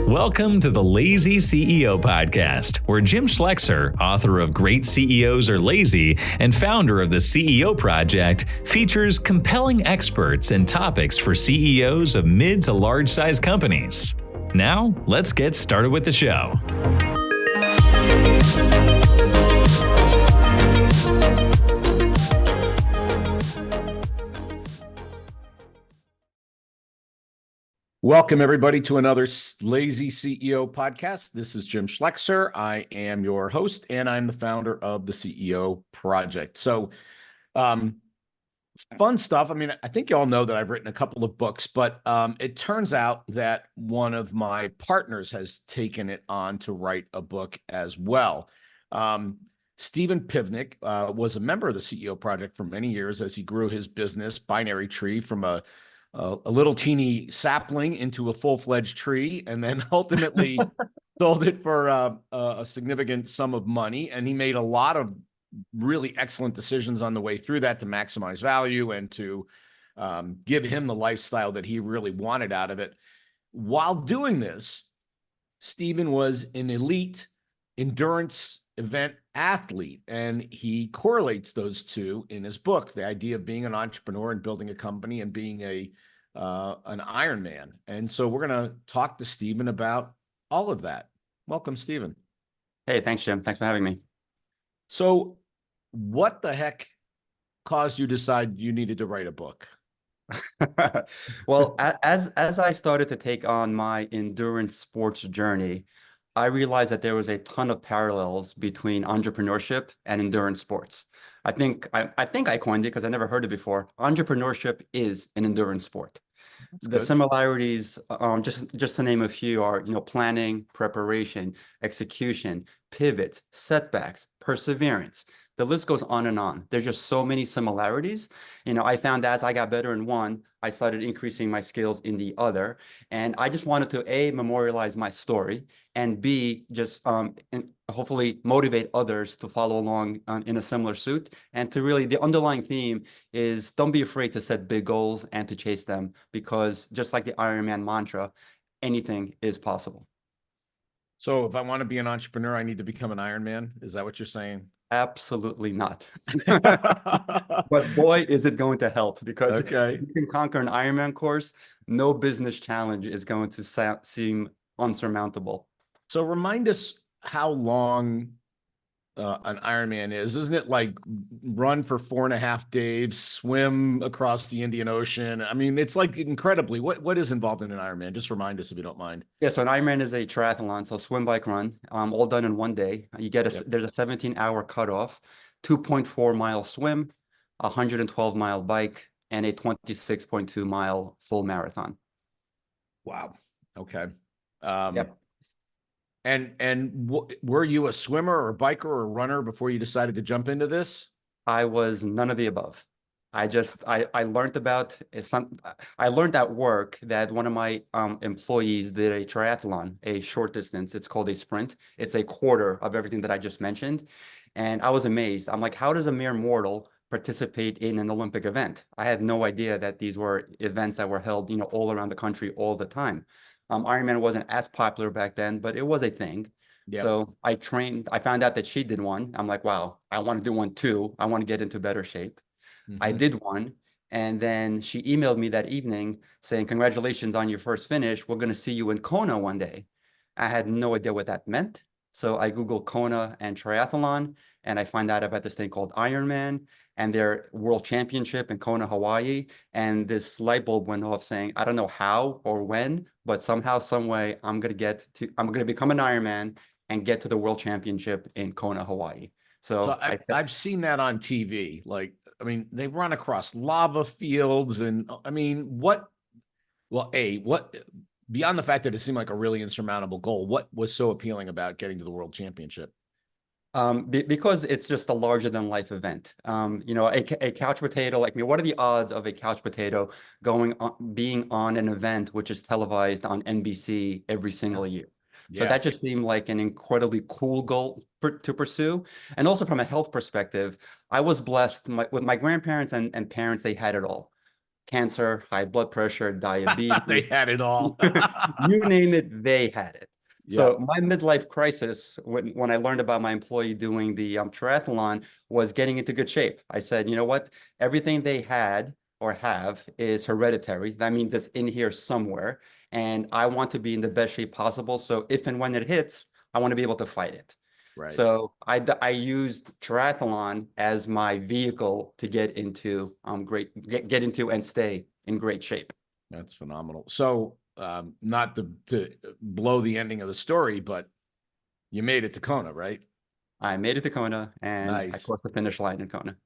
Welcome to the Lazy CEO podcast, where Jim Schleckser, author of Great CEOs Are Lazy and founder of the CEO Project, features compelling experts and topics for CEOs of mid to large-size companies. Now, let's get started with the show. Welcome, everybody, to another Lazy CEO podcast. This is Jim Schleckser. I am your host, and I'm the founder of the CEO Project. So, fun stuff. I mean, I think you all know that I've written a couple of books, but it turns out that one of my partners has taken it on to write a book as well. Steven Pivnik was a member of the CEO Project for many years as he grew his business, Binary Tree, from a little teeny sapling into a full-fledged tree, and then ultimately sold it for a significant sum of money. And he made a lot of really excellent decisions on the way through that to maximize value and to give him the lifestyle that he really wanted out of it. While doing this, Steven was an elite endurance event athlete, and he correlates those two in his book, the idea of being an entrepreneur and building a company and being an Ironman. And so we're going to talk to Steven about all of that. Welcome, Steven. Hey, thanks, Jim. Thanks for having me. So what the heck caused you to decide you needed to write a book? Well, as I started to take on my endurance sports journey, I realized that there was a ton of parallels between entrepreneurship and endurance sports. I think I coined it because I never heard it before. Entrepreneurship is an endurance sport. That's The good. similarities, just to name a few, are planning, preparation, execution, pivots, setbacks, perseverance. The list goes on and on. There's just so many similarities. I found as I got better in one, I started increasing my skills in the other. And I just wanted to A, memorialize my story, and B, just hopefully motivate others to follow along in a similar suit. And to really, the underlying theme is don't be afraid to set big goals and to chase them, because just like the Ironman mantra, anything is possible. So if I want to be an entrepreneur, I need to become an Ironman. Is that what you're saying? Absolutely not. But boy, is it going to help, because Okay. if you can conquer an Ironman course, no business challenge is going to seem unsurmountable. So remind us how long an Ironman is. Isn't it like run for 4.5 days, swim across the Indian Ocean? I mean, it's like incredibly. What is involved in an Ironman? Just remind us if you don't mind. Yeah, so an Ironman is a triathlon, so swim, bike, run, all done in one day. You get there's a 17-hour cutoff, 2.4-mile swim, 112-mile bike, and a 26.2-mile full marathon. Wow. Okay. Yep. And were you a swimmer or a biker or a runner before you decided to jump into this? I was none of the above. I learned I learned at work that one of my employees did a triathlon, a short distance. It's called a sprint. It's a quarter of everything that I just mentioned. And I was amazed. I'm like, how does a mere mortal participate in an Olympic event? I had no idea that these were events that were held, all around the country all the time. Ironman wasn't as popular back then, but it was a thing. Yep. So I found out that she did one. I'm like, wow, I want to do one too. I want to get into better shape. I did one. And then she emailed me that evening saying, congratulations on your first finish. We're going to see you in Kona one day. I had no idea what that meant. So I Googled Kona and triathlon, and I find out about this thing called Ironman and their World Championship in Kona, Hawaii. And this light bulb went off saying, I don't know how or when, but somehow, some way, I'm going to become an Ironman and get to the World Championship in Kona, Hawaii. So I've seen that on TV. Like, I mean, they run across lava fields, and I mean, beyond the fact that it seemed like a really insurmountable goal, what was so appealing about getting to the World Championship? Because it's just a larger than life event. A couch potato like me, what are the odds of a couch potato being on an event which is televised on NBC every single year? So that just seemed like an incredibly cool goal to pursue. And also from a health perspective, I was blessed with my grandparents and parents. They had it all. cancer, high blood pressure, diabetes. They had it all. You name it, they had it. Yeah. So my midlife crisis, when I learned about my employee doing the triathlon, was getting into good shape. I said, you know what? Everything they had or have is hereditary. That means it's in here somewhere. And I want to be in the best shape possible. So if and when it hits, I want to be able to fight it. Right. So I used triathlon as my vehicle to get into get into and stay in great shape. That's phenomenal. So not to blow the ending of the story, but you made it to Kona, right? I made it to Kona and I Nice. crossed the finish line in Kona.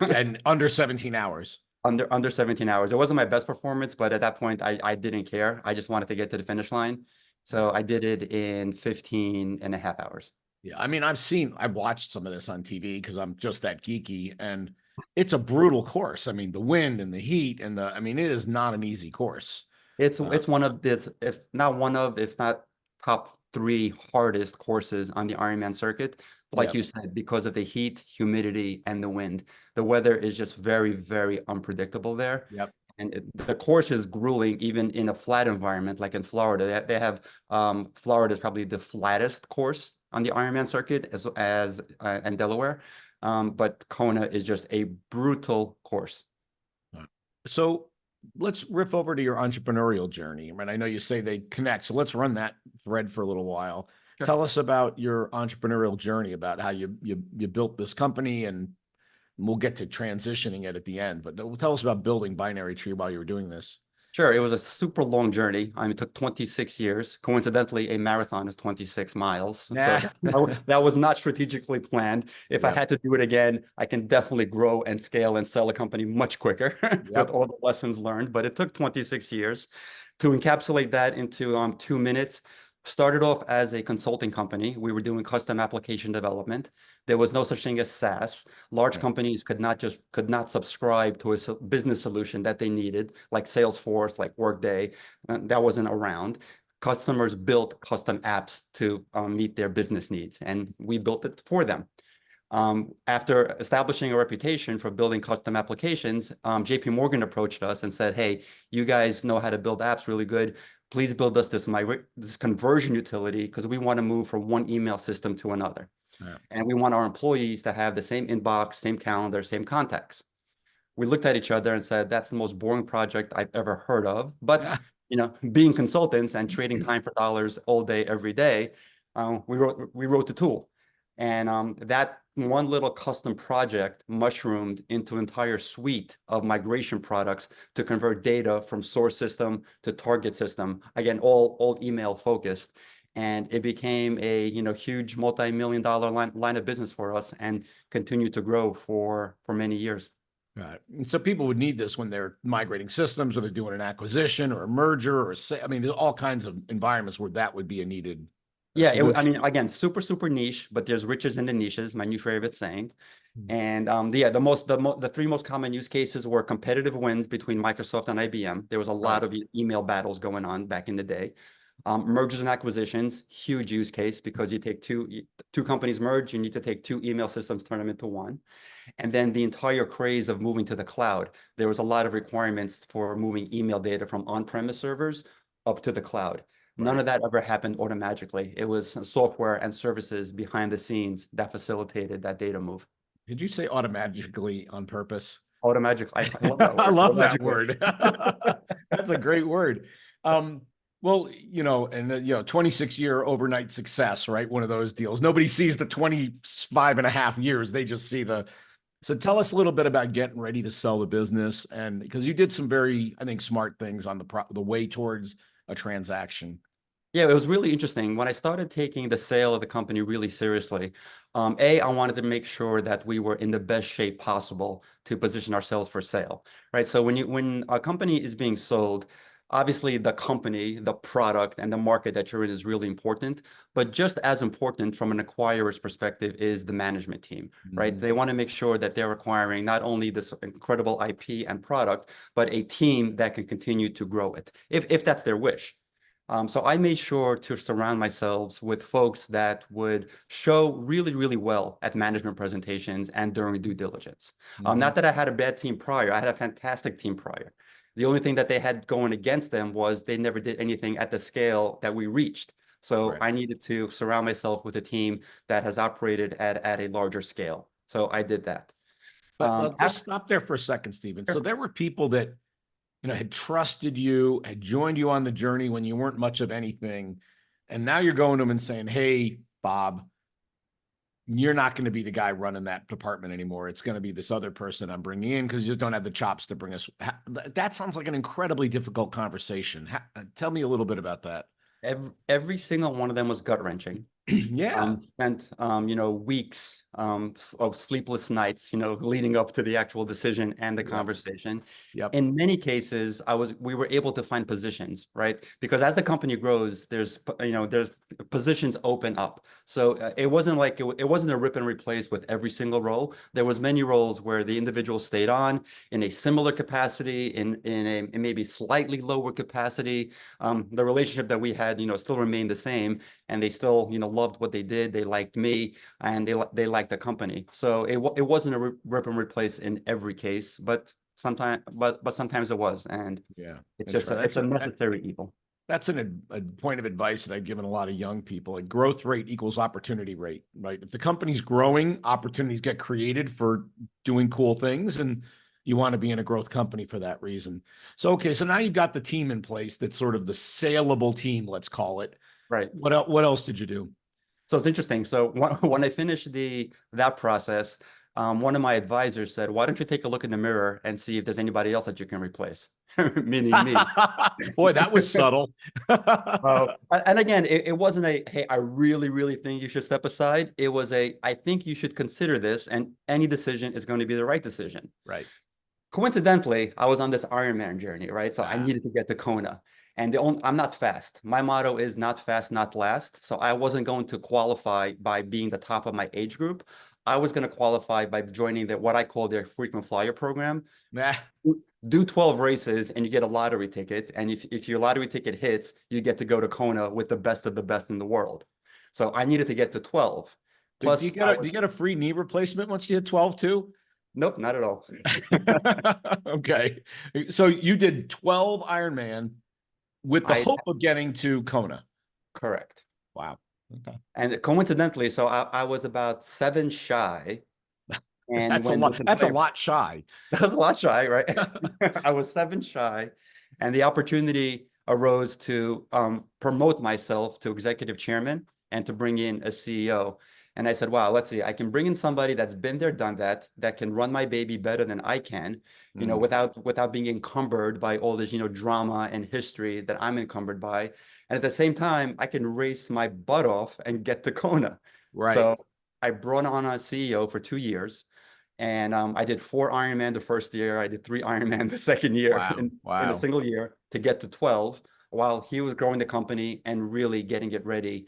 And under 17 hours. Under 17 hours. It wasn't my best performance, but at that point I didn't care. I just wanted to get to the finish line. So I did it in 15 and a half hours. Yeah. I mean, I've watched some of this on TV because I'm just that geeky, and it's a brutal course. I mean, the wind and the heat and I mean, it is not an easy course. It's one of this, if not top 3 hardest courses on the Ironman circuit. Like Yep. you said, because of the heat, humidity, and the wind. The weather is just very, very unpredictable there. Yep. And the course is grueling, even in a flat environment, like in Florida. They have Florida is probably the flattest course on the Ironman circuit, as and Delaware. But Kona is just a brutal course. So let's riff over to your entrepreneurial journey. I mean, I know you say they connect, so let's run that thread for a little while. Sure. Tell us about your entrepreneurial journey, about how you built this company, and we'll get to transitioning it at the end. But tell us about building Binary Tree while you were doing this. Sure, it was a super long journey. I mean, it took 26 years. Coincidentally, a marathon is 26 miles. Nah. So that was not strategically planned. If I Yep. had to do it again, I can definitely grow and scale and sell a company much quicker with all the lessons learned. But it took 26 years. To encapsulate that into 2 minutes, started off as a consulting company. We were doing custom application development. There was no such thing as SaaS. Large companies could not subscribe to a business solution that they needed, like Salesforce, like Workday. That wasn't around. Customers built custom apps to meet their business needs, and we built it for them. After establishing a reputation for building custom applications, JP Morgan approached us and said, hey, you guys know how to build apps really good. Please build us this conversion utility, because we want to move from one email system to another. Yeah. And we want our employees to have the same inbox, same calendar, same contacts. We looked at each other and said, that's the most boring project I've ever heard of. But being consultants and trading time for dollars all day, every day, we wrote the tool. And that one little custom project mushroomed into an entire suite of migration products to convert data from source system to target system. Again, all email focused. And it became a huge multi-million-dollar line of business for us, and continued to grow for many years. Right. And so people would need this when they're migrating systems, or they're doing an acquisition or a merger, or I mean, there's all kinds of environments where that would be a needed. Yeah, I mean, again, super niche, but there's riches in the niches, my new favorite saying. And the 3 most common use cases were competitive wins between Microsoft and IBM. There was a lot of email battles going on back in the day. Mergers and acquisitions, huge use case, because you take two companies merge, you need to take 2 email systems, turn them into one. And then the entire craze of moving to the cloud. There was a lot of requirements for moving email data from on-premise servers up to the cloud. None of that ever happened automatically. It was software and services behind the scenes that facilitated that data move. Did you say automatically on purpose? Automatically. I love that word. I love that word. That's a great word. Well, 26-year overnight success, right? One of those deals. Nobody sees the 25 and a half years. They just see so tell us a little bit about getting ready to sell the business, and because you did some very, I think, smart things on the way towards a transaction. Yeah, it was really interesting. When I started taking the sale of the company really seriously, I wanted to make sure that we were in the best shape possible to position ourselves for sale, right? So when a company is being sold, obviously the company, the product, and the market that you're in is really important. But just as important from an acquirer's perspective is the management team, right? They want to make sure that they're acquiring not only this incredible IP and product, but a team that can continue to grow it, if that's their wish. So I made sure to surround myself with folks that would show really, really well at management presentations and during due diligence. Not that I had a bad team prior. I had a fantastic team prior. The only thing that they had going against them was they never did anything at the scale that we reached. So Right. I needed to surround myself with a team that has operated at a larger scale. So I did that. But just After, stop there for a second, Steven. So there were people that, had trusted you, had joined you on the journey when you weren't much of anything. And now you're going to them and saying, hey, Bob, you're not going to be the guy running that department anymore. It's going to be this other person I'm bringing in because you just don't have the chops to bring us. That sounds like an incredibly difficult conversation. Tell me a little bit about that. every single one of them was gut wrenching. Yeah. Spent weeks of sleepless nights, leading up to the actual decision and the Yep. conversation. Yep. In many cases, we were able to find positions, right? Because as the company grows, there's positions open up. So it wasn't like it wasn't a rip and replace with every single role. There was many roles where the individual stayed on in a similar capacity, in a maybe slightly lower capacity. The relationship that we had, still remained the same, and they still, loved what they did. They liked me, and they liked the company. So it wasn't a rip and replace in every case, but sometimes it was, and Yeah. it's a necessary evil. That's a point of advice that I've given a lot of young people. Like, growth rate equals opportunity rate, right? If the company's growing, opportunities get created for doing cool things, and you want to be in a growth company for that reason. So, okay, so now you've got the team in place that's sort of the saleable team, let's call it. Right. What else did you do? So it's interesting. So when I finished that process, one of my advisors said, "Why don't you take a look in the mirror and see if there's anybody else that you can replace?" Meaning me. Boy, that was subtle. And again, it wasn't a, "Hey, I really, really think you should step aside." It was a, "I think you should consider this, and any decision is going to be the right decision." Right. Coincidentally, I was on this Ironman journey, right? So I Ah, needed to get to Kona. And I'm not fast. My motto is not fast, not last. So I wasn't going to qualify by being the top of my age group. I was going to qualify by joining what I call their frequent flyer program. nah. Do 12 races and you get a lottery ticket. And if your lottery ticket hits, you get to go to Kona with the best of the best in the world. So I needed to get to 12. Do you Plus, get do you get a free knee replacement once you hit 12 too? nope, not at all. Okay. So you did 12 Ironman with the I hope of getting to Kona. Correct. Wow. Okay. And coincidentally, so I was about 7 shy. And That's a when lot. this That's a entire, lot shy. that was a lot shy, right? I was 7 shy, and the opportunity arose to promote myself to executive chairman and to bring in a CEO. And I said, wow, let's see, I can bring in somebody that's been there, done that, that can run my baby better than I can, Mm, without being encumbered by all this, drama and history that I'm encumbered by. And at the same time, I can race my butt off and get to Kona. right. So I brought on a CEO for 2 years. And I did 4 Ironman the first year. I did 3 Ironman the second year Wow. in a Wow. single year to get to 12 while he was growing the company and really getting it ready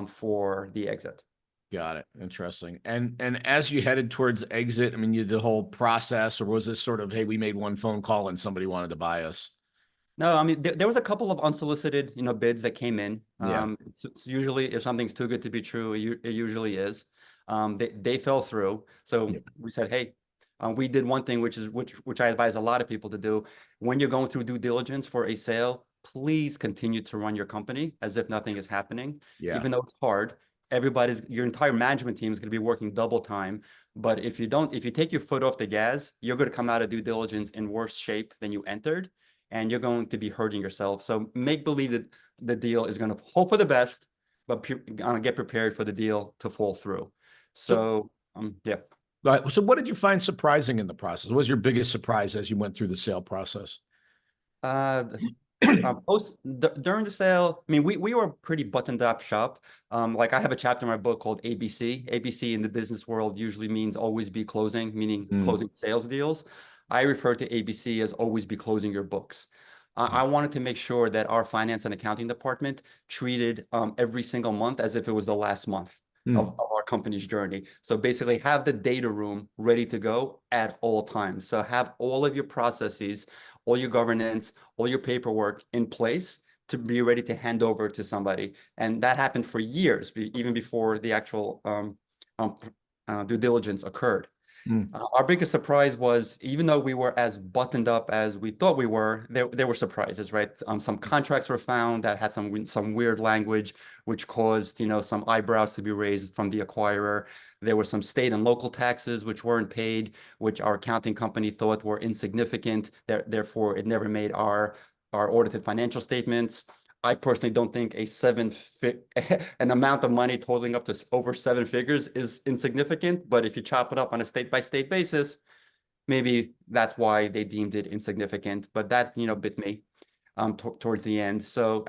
for the exit. Got it. Interesting. And as you headed towards exit, I mean, you did the whole process, or was this sort of, hey, we made one phone call and somebody wanted to buy us? No, I mean, there was a couple of unsolicited, bids that came in. Yeah. It's usually, if something's too good to be true, it usually is. They fell through. So Yeah. we said, hey, we did one thing, which I advise a lot of people to do. When you're going through due diligence for a sale, please continue to run your company as if nothing is happening, Yeah. even though it's hard. Your entire management team is going to be working double time. But if you take your foot off the gas, you're going to come out of due diligence in worse shape than you entered, and you're going to be hurting yourself. So make believe that the deal is going to hope for the best, but get prepared for the deal to fall through. So, So, yeah. so what did you find surprising in the process? What was your biggest surprise as you went through the sale process? Uh, During the sale, I mean, we were a pretty buttoned up shop. Like I have a chapter in my book called ABC. ABC in the business world usually means always be closing, meaning Mm. closing sales deals. I refer to ABC as always be closing your books. I wanted to make sure that our finance and accounting department treated every single month as if it was the last month of our company's journey. So basically have the data room ready to go at all times. So have all of your processes, all your governance, all your paperwork in place to be ready to hand over to somebody. And that happened for years, even before the actual due diligence occurred. Our biggest surprise was, even though we were as buttoned up as we thought we were, there were surprises, right? Some contracts were found that had some weird language, which caused, some eyebrows to be raised from the acquirer. There were some state and local taxes which weren't paid, which our accounting company thought were insignificant. Therefore, it never made our audited financial statements. I personally don't think an amount of money totaling up to over 7 figures is insignificant, but if you chop it up on a state-by-state basis, maybe that's why they deemed it insignificant. But that, bit me towards the end. So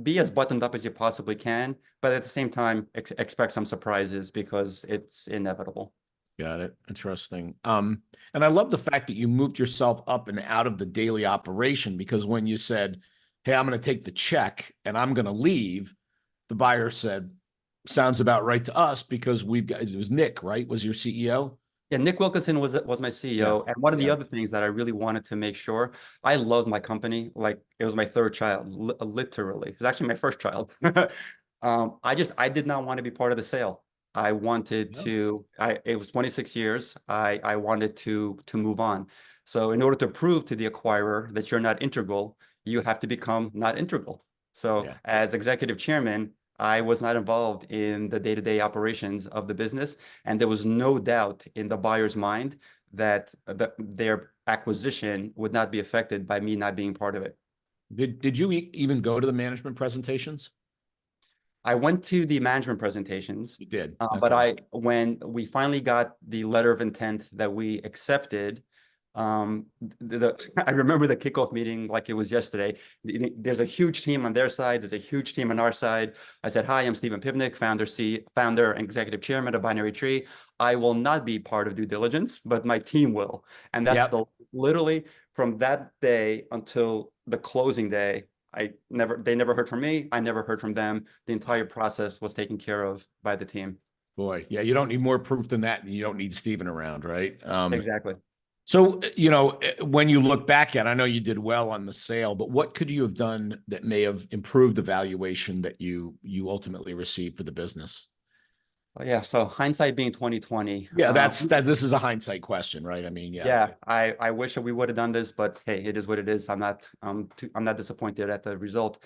be as buttoned up as you possibly can, but at the same time, expect some surprises because it's inevitable. Got it. Interesting. And I love the fact that you moved yourself up and out of the daily operation, because when you said, hey, I'm going to take the check and I'm going to leave, the buyer said, sounds about right to us, because it was Nick, right? Was your CEO? Yeah, Nick Wilkinson was my CEO. And one of the other things that I really wanted to make sure, I loved my company. Like, it was my third child, literally. It was actually my first child. I did not want to be part of the sale. I wanted to, it was 26 years. I wanted to move on. So in order to prove to the acquirer that you're not integral, you have to become not integral. So as executive chairman, I was not involved in the day-to-day operations of the business, and there was no doubt in the buyer's mind that their acquisition would not be affected by me not being part of it. Did you even go to the management presentations? I went to the management presentations. You did. But when we finally got the letter of intent that we accepted, I remember the kickoff meeting like it was yesterday. There's a huge team on their side. There's a huge team on our side. I said, hi, I'm Steven Pivnik, founder and executive chairman of Binary Tree. I will not be part of due diligence, but my team will. And that's literally from that day until the closing day, they never heard from me. I never heard from them. The entire process was taken care of by the team. Boy, yeah, you don't need more proof than that. And you don't need Steven around, right? Exactly. So, when you look back at, I know you did well on the sale, but what could you have done that may have improved the valuation that you ultimately received for the business? Yeah. So hindsight being 2020. Yeah, this is a hindsight question, right? I mean, I wish that we would have done this, but hey, it is what it is. I'm not disappointed at the result.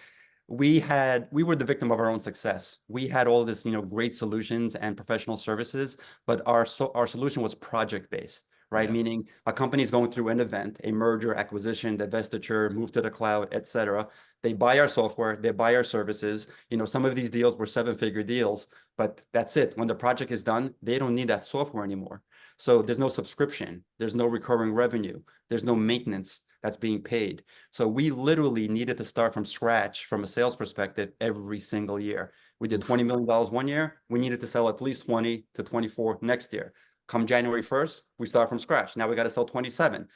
We were the victim of our own success. We had all this, great solutions and professional services, but our solution was project based. Right? Meaning a company is going through an event, a merger, acquisition, divestiture, move to the cloud, et cetera. They buy our software, they buy our services. Some of these deals were 7-figure deals, but that's it. When the project is done, they don't need that software anymore. So there's no subscription, there's no recurring revenue, there's no maintenance that's being paid. So we literally needed to start from scratch from a sales perspective every single year. We did $20 million one year. We needed to sell at least 20 to 24 next year. Come January 1st, we start from scratch. Now we got to sell 27.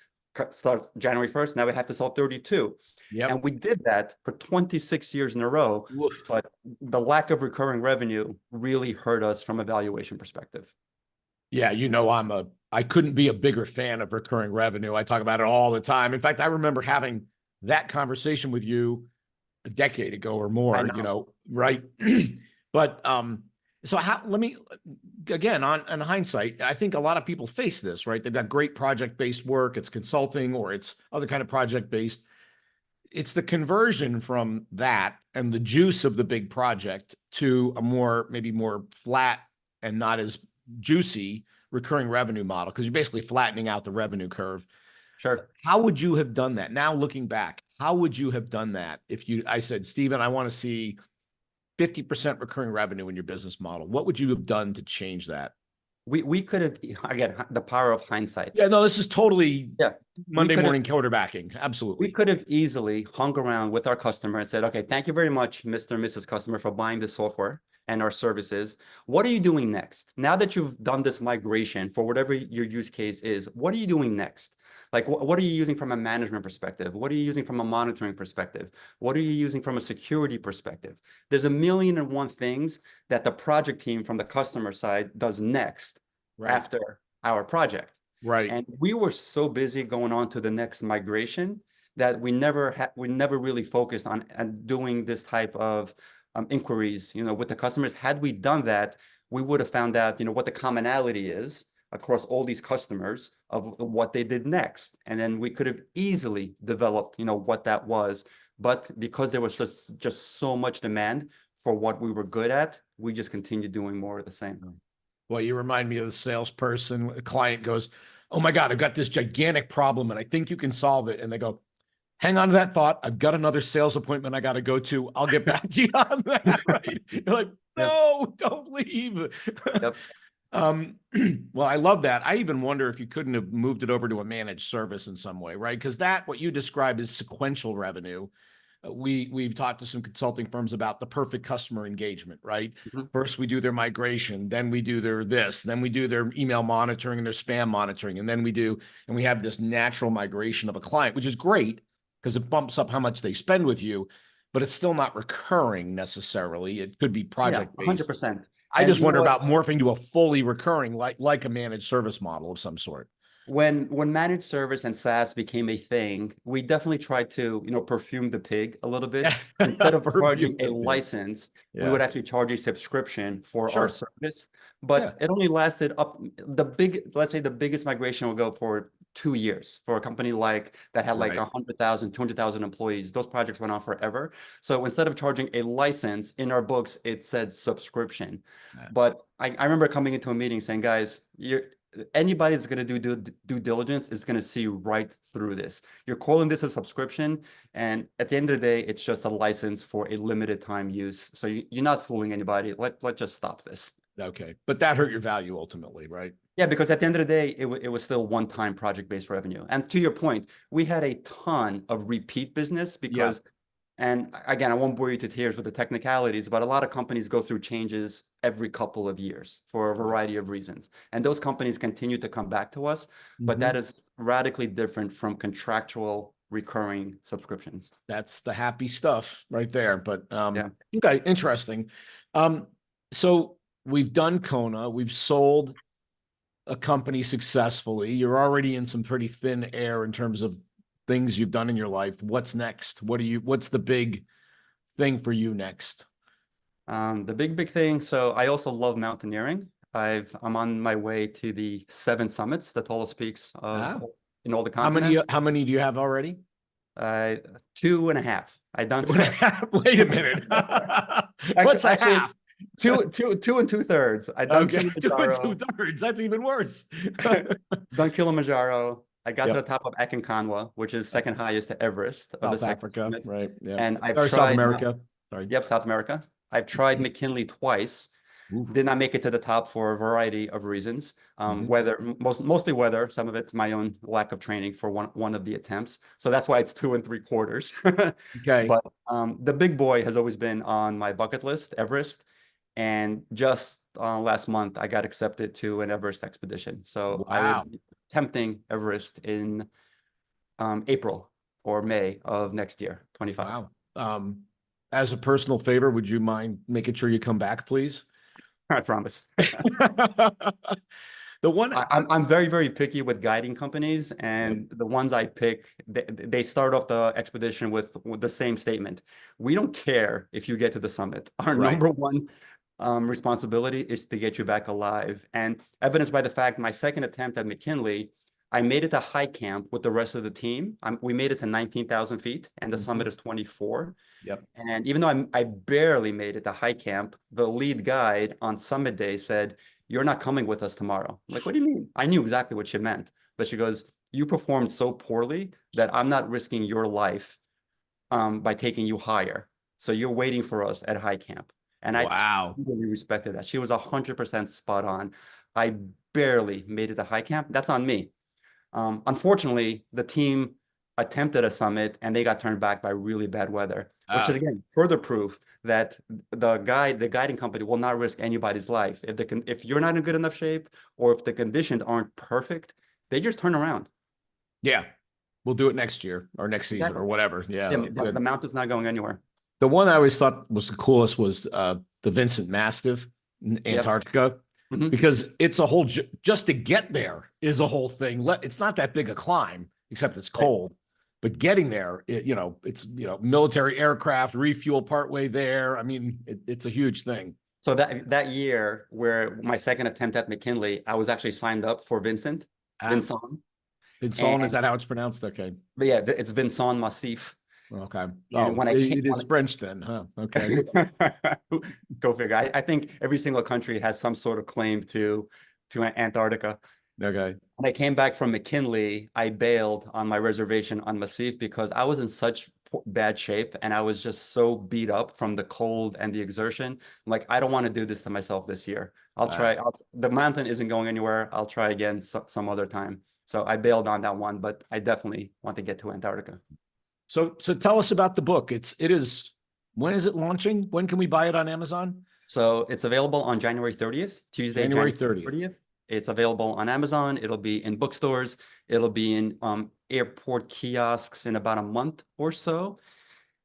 Starts January 1st, now we have to sell 32. And we did that for 26 years in a row. Oof. But the lack of recurring revenue really hurt us from a valuation perspective. Yeah, I couldn't be a bigger fan of recurring revenue. I talk about it all the time. In fact, I remember having that conversation with you a decade ago or more, right? But so again, on hindsight, I think a lot of people face this, right? They've got great project-based work, it's consulting or it's other kind of project-based. It's the conversion from that and the juice of the big project to a maybe more flat and not as juicy recurring revenue model, because you're basically flattening out the revenue curve. Sure. How would you have done that? Now, looking back, how would you have done that if I said, Steven, I want to see 50% recurring revenue in your business model? What would you have done to change that? We could have, again, the power of hindsight. Yeah, no, this is totally Monday morning quarterbacking. Absolutely. We could have easily hung around with our customer and said, okay, thank you very much, Mr. and Mrs. Customer, for buying the software and our services. What are you doing next? Now that you've done this migration for whatever your use case is, what are you doing next? Like, what are you using from a management perspective? What are you using from a monitoring perspective? What are you using from a security perspective? There's 1,000,001 things that the project team from the customer side does next after our project. Right. And we were so busy going on to the next migration that we never really focused on doing this type of inquiries, with the customers. Had we done that, we would have found out, what the commonality is across all these customers of what they did next. And then we could have easily developed, what that was. But because there was just so much demand for what we were good at, we just continued doing more of the same. Well, you remind me of the salesperson. A client goes, "Oh my God, I've got this gigantic problem and I think you can solve it." And they go, "Hang on to that thought. I've got another sales appointment I got to go to. I'll get back to you on that." Right? You're like, "No, don't leave." Yep. Well, I love that. I even wonder if you couldn't have moved it over to a managed service in some way, right? Because what you describe is sequential revenue. We've talked to some consulting firms about the perfect customer engagement, right? Mhm. First, we do their migration, then we do their this, then we do their email monitoring and their spam monitoring, and then we have this natural migration of a client, which is great because it bumps up how much they spend with you, but it's still not recurring necessarily. It could be project based. 100%. I just wonder about morphing to a fully recurring, like a managed service model of some sort. When managed service and SaaS became a thing, we definitely tried to, perfume the pig a little bit. Instead of charging a license, we would actually charge a subscription for our service. But it only lasted let's say the biggest migration will go for 2 years for a company that had 100,000, 200,000 employees. Those projects went on forever. So instead of charging a license in our books, it said subscription. But I remember coming into a meeting saying, guys, anybody that's going to do due diligence is going to see right through this. You're calling this a subscription, and at the end of the day, it's just a license for a limited time use. So you're not fooling anybody. Let's just stop this. Okay, but that hurt your value ultimately, right? Yeah, because at the end of the day, it was still one-time project-based revenue. And to your point, we had a ton of repeat business because, and again, I won't bore you to tears with the technicalities, but a lot of companies go through changes every couple of years for a variety of reasons. And those companies continue to come back to us, but that is radically different from contractual recurring subscriptions. That's the happy stuff right there. But okay, interesting. So we've done Kona, we've sold a company successfully. You're already in some pretty thin air in terms of things you've done in your life. What's next? What's the big thing for you next? The big thing. So I also love mountaineering. I'm on my way to the 7 summits, the tallest peaks in all the continents. How many do you have already? 2.5. I done 2.5. Wait a minute. What's a half? 2 and 2/3. I done Kilimanjaro. 2 2/3. That's even worse. Done Kilimanjaro. I got to the top of Aconcagua, which is second highest to Everest of the South Africa, right? Yeah. And I've tried South America. Sorry. Yep, South America. I've tried McKinley twice. Did not make it to the top for a variety of reasons. Weather, mostly weather. Some of it my own lack of training for one of the attempts. So that's why it's 2 3/4. Okay. But the big boy has always been on my bucket list, Everest. And just last month, I got accepted to an Everest expedition. So I will be attempting Everest in April or May of next year, 25. Wow. As a personal favor, would you mind making sure you come back, please? I promise. The one I'm very, very picky with guiding companies, and the ones I pick, they start off the expedition with the same statement. We don't care if you get to the summit. Our number one responsibility is to get you back alive. And evidenced by the fact my second attempt at McKinley, I made it to high camp with the rest of the team. We made it to 19,000 feet, and the summit is 24. Yep. And even though I barely made it to high camp, the lead guide on summit day said, "You're not coming with us tomorrow." I'm like, "What do you mean?" I knew exactly what she meant, but she goes, "You performed so poorly that I'm not risking your life by taking you higher. So you're waiting for us at high camp." And I really respected that. She was 100% spot on. I barely made it to high camp. That's on me. Unfortunately, the team attempted a summit and they got turned back by really bad weather, which is again further proof that the guiding company will not risk anybody's life. If you're not in good enough shape or if the conditions aren't perfect, they just turn around. Yeah, we'll do it next year or next season or whatever. Yeah, the mountain's not going anywhere. The one I always thought was the coolest was the Vincent Mastiff in Antarctica. Because it's a whole, just to get there is a whole thing. It's not that big a climb, except it's cold. But getting there, it's military aircraft, refuel partway there. I mean, it's a huge thing. So that year, where my second attempt at McKinley, I was actually signed up for Vincent. Vincent, is that how it's pronounced? Okay. But yeah, it's Vincent Massif. Okay. And when it is French then, huh? Okay. Go figure. I think every single country has some sort of claim to Antarctica. Okay. When I came back from McKinley, I bailed on my reservation on Massif because I was in such bad shape and I was just so beat up from the cold and the exertion. I'm like, I don't want to do this to myself this year. I'll try. The mountain isn't going anywhere. I'll try again some other time. So I bailed on that one, but I definitely want to get to Antarctica. So tell us about the book. When is it launching? When can we buy it on Amazon? So it's available on January 30th, Tuesday, January 30th. It's available on Amazon. It'll be in bookstores. It'll be in airport kiosks in about a month or so.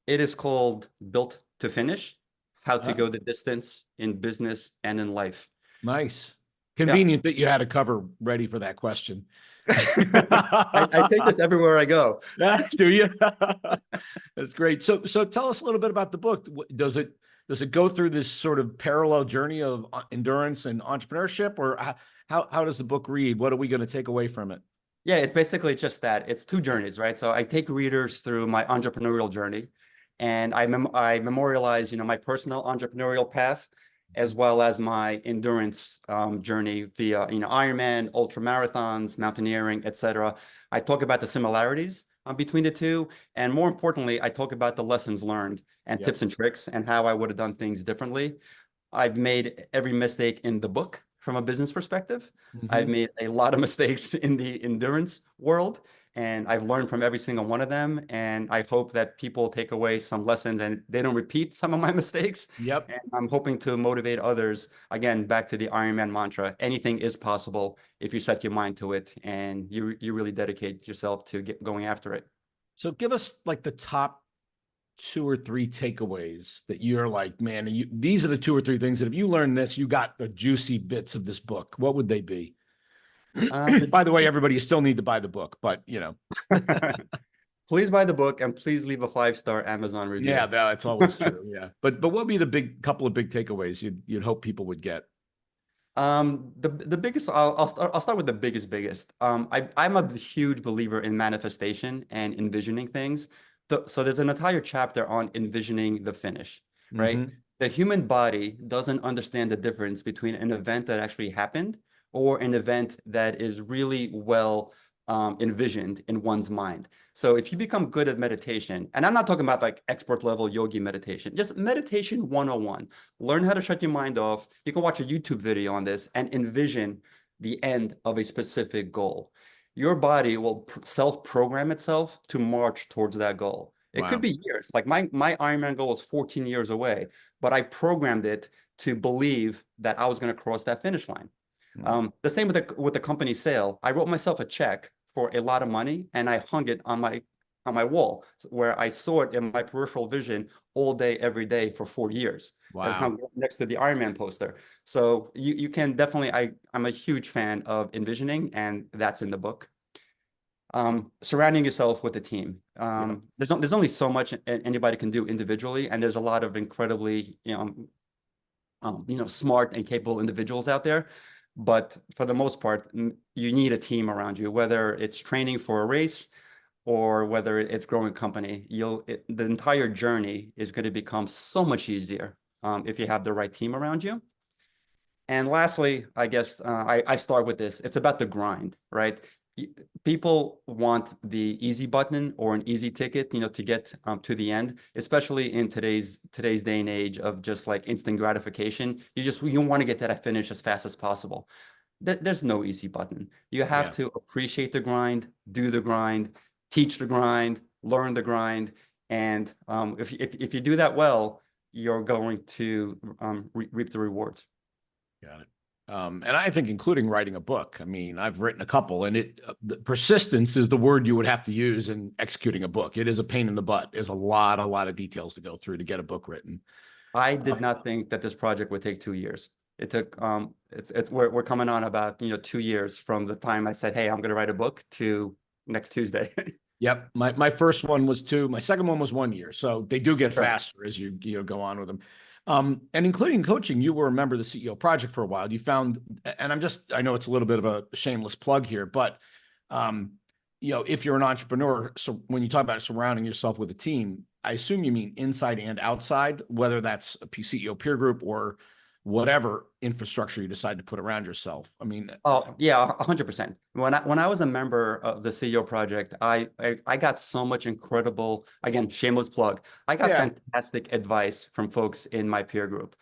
It is called Built to Finish: How to Go the Distance in Business and in Life. Nice. Convenient that you had a cover ready for that question. I take this everywhere I go. Do you? That's great. So tell us a little bit about the book. Does it go through this sort of parallel journey of endurance and entrepreneurship, or how does the book read? What are we going to take away from it? Yeah, it's basically just that. It's two journeys, right? So I take readers through my entrepreneurial journey, and I memorialize, my personal entrepreneurial path, as well as my endurance journey via, Ironman, ultra marathons, mountaineering, etc. I talk about the similarities between the two, and more importantly, I talk about the lessons learned and tips and tricks and how I would have done things differently. I've made every mistake in the book from a business perspective. I've made a lot of mistakes in the endurance world, and I've learned from every single one of them. And I hope that people take away some lessons and they don't repeat some of my mistakes. Yep. And I'm hoping to motivate others. Again, back to the Ironman mantra: anything is possible if you set your mind to it and you really dedicate yourself to going after it. So give us like the top 2 or 3 takeaways that you're like, man, these are the 2 or 3 things that if you learn this, you got the juicy bits of this book. What would they be? By the way, everybody, you still need to buy the book, but Please buy the book and please leave a 5-star Amazon review. Yeah, that's always true. Yeah. But what would be the couple of big takeaways you'd hope people would get? The biggest, I'll start with the biggest. I'm a huge believer in manifestation and envisioning things. So there's an entire chapter on envisioning the finish, right? The human body doesn't understand the difference between an event that actually happened or an event that is really well envisioned in one's mind. So if you become good at meditation, and I'm not talking about like expert level yogi meditation, just meditation 101, learn how to shut your mind off. You can watch a YouTube video on this and envision the end of a specific goal. Your body will self-program itself to march towards that goal. It could be years. Like my Ironman goal was 14 years away, but I programmed it to believe that I was going to cross that finish line. The same with the company sale. I wrote myself a check for a lot of money and I hung it on my wall where I saw it in my peripheral vision all day, every day for 4 years. Wow. Hung next to the Ironman poster. So you can definitely, I'm a huge fan of envisioning, and that's in the book. Surrounding yourself with a team. There's only so much anybody can do individually, and there's a lot of incredibly, smart and capable individuals out there. But for the most part, you need a team around you, whether it's training for a race or whether it's growing a company. The entire journey is going to become so much easier if you have the right team around you. And lastly, I guess I start with this. It's about the grind, right? People want the easy button or an easy ticket, to get to the end, especially in today's day and age of just like instant gratification. You want to get to that finish as fast as possible. There's no easy button. You have to appreciate the grind, do the grind, teach the grind, learn the grind. And if you do that well, you're going to reap the rewards. Got it. And I think including writing a book. I mean, I've written a couple, and the persistence is the word you would have to use in executing a book. It is a pain in the butt. There's a lot of details to go through to get a book written. I did not think that this project would take 2 years. It took we're coming on about 2 years from the time I said, hey, I'm going to write a book to next Tuesday. Yep. My first one was 2. My second one was 1 year. So they do get faster as you go on with them. And including coaching, you were a member of the CEO Project for a while. You found, and I know it's a little bit of a shameless plug here, but if you're an entrepreneur, so when you talk about surrounding yourself with a team, I assume you mean inside and outside, whether that's a CEO peer group or whatever infrastructure you decide to put around yourself. I mean, oh yeah, 100%. When I was a member of the CEO Project, I got so much incredible, again, shameless plug. I got fantastic advice from folks in my peer group.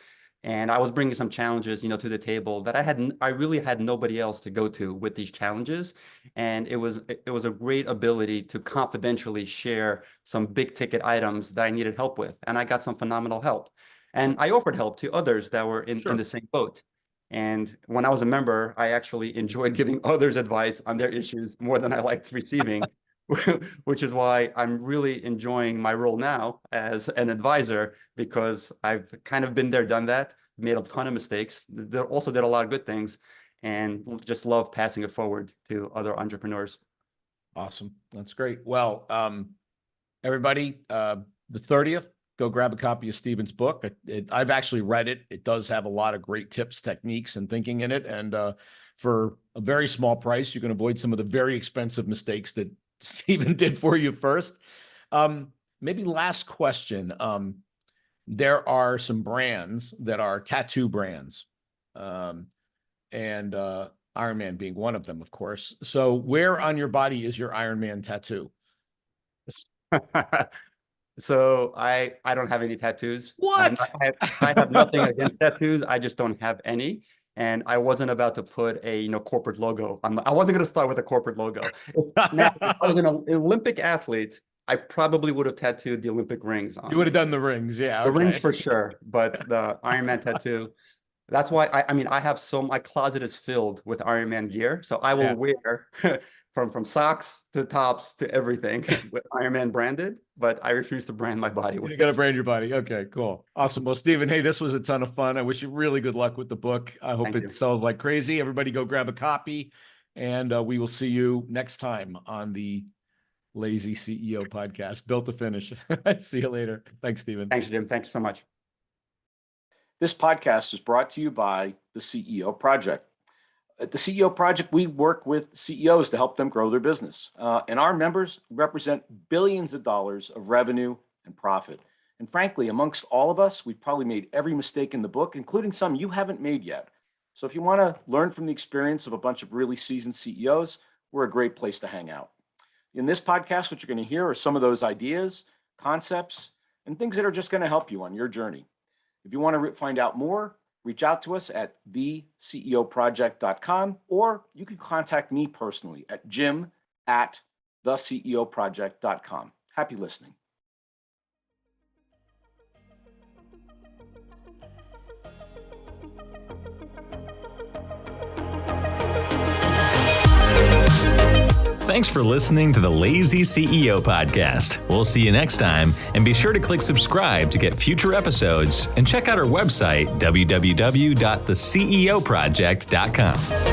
And I was bringing some challenges, to the table that I really had nobody else to go to with these challenges. And it was a great ability to confidentially share some big ticket items that I needed help with. And I got some phenomenal help. And I offered help to others that were in the same boat. And when I was a member, I actually enjoyed giving others advice on their issues more than I liked receiving, which is why I'm really enjoying my role now as an advisor, because I've kind of been there, done that, made a ton of mistakes, also did a lot of good things, and just love passing it forward to other entrepreneurs. Awesome. That's great. Well, everybody, the 30th, go grab a copy of Steven's book. I've actually read it. It does have a lot of great tips, techniques, and thinking in it. And for a very small price, you can avoid some of the very expensive mistakes that Steven did for you first. Maybe last question. There are some brands that are tattoo brands, and Ironman being one of them, of course. So where on your body is your Ironman tattoo? So I don't have any tattoos. What? I have nothing against tattoos. I just don't have any. And I wasn't about to put a corporate logo on. I wasn't going to start with a corporate logo. Now, if I was an Olympic athlete, I probably would have tattooed the Olympic rings on. You would have done the rings, yeah. The rings for sure, but the Ironman tattoo. That's why I have my closet is filled with Ironman gear. So I will wear from socks to tops to everything with Ironman branded, but I refuse to brand my body with You got to brand your body. Okay, cool. Awesome. Well, Steven, hey, this was a ton of fun. I wish you really good luck with the book. I hope it sells like crazy. Everybody go grab a copy, and we will see you next time on the Lazy CEO podcast, built to finish. See you later. Thanks, Steven. Thanks, Jim. Thanks so much. This podcast is brought to you by the CEO Project. At the CEO Project, we work with CEOs to help them grow their business. And our members represent billions of dollars of revenue and profit. And frankly, amongst all of us, we've probably made every mistake in the book, including some you haven't made yet. So if you want to learn from the experience of a bunch of really seasoned CEOs, we're a great place to hang out. In this podcast, what you're going to hear are some of those ideas, concepts, and things that are just going to help you on your journey. If you want to find out more, reach out to us at theceoproject.com, or you can contact me personally at jim@theceoproject.com. Happy listening. Thanks for listening to the Lazy CEO podcast. We'll see you next time, and be sure to click subscribe to get future episodes, and check out our website, www.theceoproject.com.